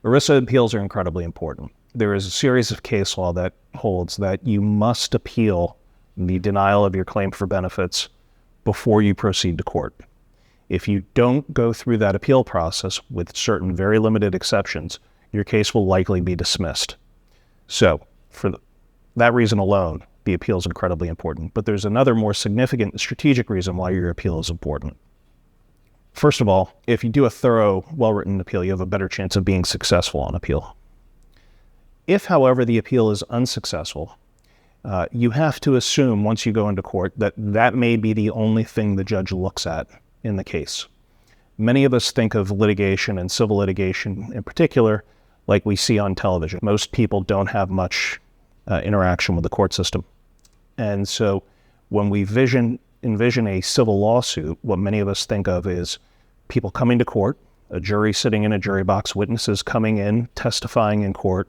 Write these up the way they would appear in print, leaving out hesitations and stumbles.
ERISA appeals are incredibly important. There is a series of case law that holds that you must appeal the denial of your claim for benefits before you proceed to court. If you don't go through that appeal process, with certain very limited exceptions, your case will likely be dismissed. So, for that reason alone, the appeal is incredibly important. But there's another more significant strategic reason why your appeal is important. First of all, if you do a thorough, well-written appeal, you have a better chance of being successful on appeal. If, however, the appeal is unsuccessful, you have to assume once you go into court that that may be the only thing the judge looks at in the case. Many of us think of litigation and civil litigation in particular like we see on television. Most people don't have much interaction with the court system. And so when we envision a civil lawsuit, what many of us think of is people coming to court, a jury sitting in a jury box, witnesses coming in, testifying in court,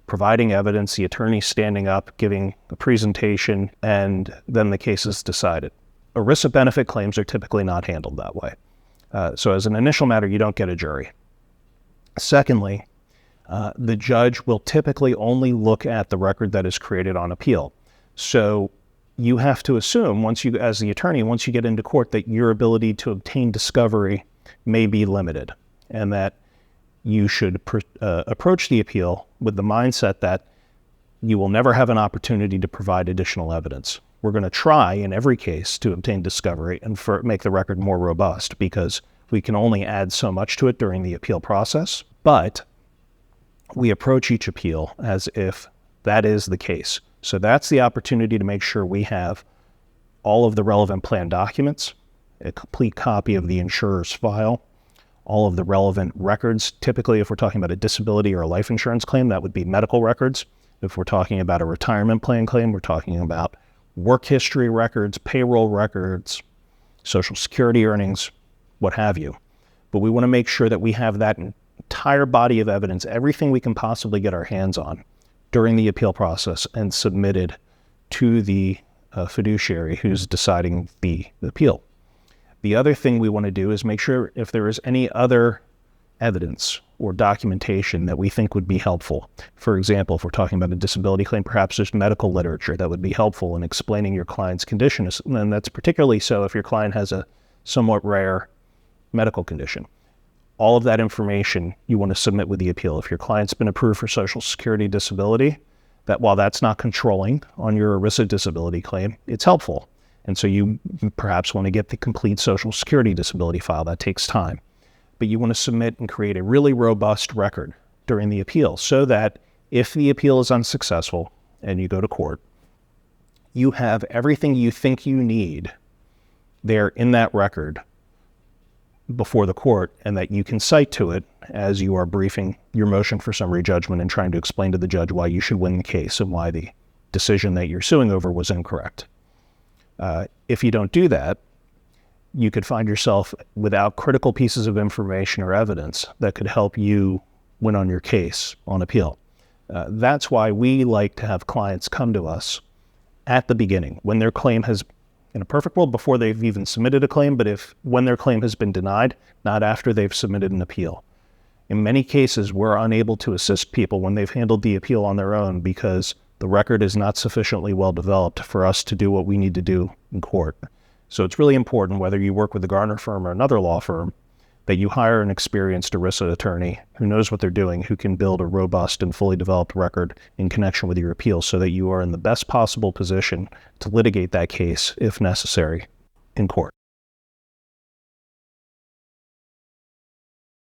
providing evidence, the attorney standing up, giving a presentation, and then the case is decided. ERISA benefit claims are typically not handled that way. So as an initial matter, you don't get a jury. Secondly, the judge will typically only look at the record that is created on appeal. So you have to assume, as the attorney, once you get into court, that your ability to obtain discovery may be limited, and that you should approach the appeal with the mindset that you will never have an opportunity to provide additional evidence. We're going to try in every case to obtain discovery and make the record more robust, because we can only add so much to it during the appeal process. But we approach each appeal as if that is the case. So that's the opportunity to make sure we have all of the relevant plan documents, a complete copy of the insurer's file, all of the relevant records. Typically, if we're talking about a disability or a life insurance claim, that would be medical records. If we're talking about a retirement plan claim, we're talking about work history records, payroll records, Social Security earnings, what have you. But we want to make sure that we have that entire body of evidence, everything we can possibly get our hands on during the appeal process, and submitted to the fiduciary who's deciding the appeal. The other thing we want to do is make sure if there is any other evidence or documentation that we think would be helpful. For example, if we're talking about a disability claim, perhaps there's medical literature that would be helpful in explaining your client's condition. And that's particularly so if your client has a somewhat rare medical condition. All of that information you want to submit with the appeal. If your client's been approved for Social Security disability, that while that's not controlling on your ERISA disability claim, it's helpful. And so you perhaps want to get the complete Social Security disability file. That takes time. But you want to submit and create a really robust record during the appeal so that if the appeal is unsuccessful and you go to court, you have everything you think you need there in that record before the court, and that you can cite to it as you are briefing your motion for summary judgment and trying to explain to the judge why you should win the case and why the decision that you're suing over was incorrect. If you don't do that, you could find yourself without critical pieces of information or evidence that could help you win on your case on appeal. That's why we like to have clients come to us at the beginning, when their claim has, in a perfect world, before they've even submitted a claim, but when their claim has been denied, not after they've submitted an appeal. In many cases, we're unable to assist people when they've handled the appeal on their own because the record is not sufficiently well developed for us to do what we need to do in court. So it's really important, whether you work with the Garner firm or another law firm, that you hire an experienced ERISA attorney who knows what they're doing, who can build a robust and fully developed record in connection with your appeal so that you are in the best possible position to litigate that case, if necessary, in court.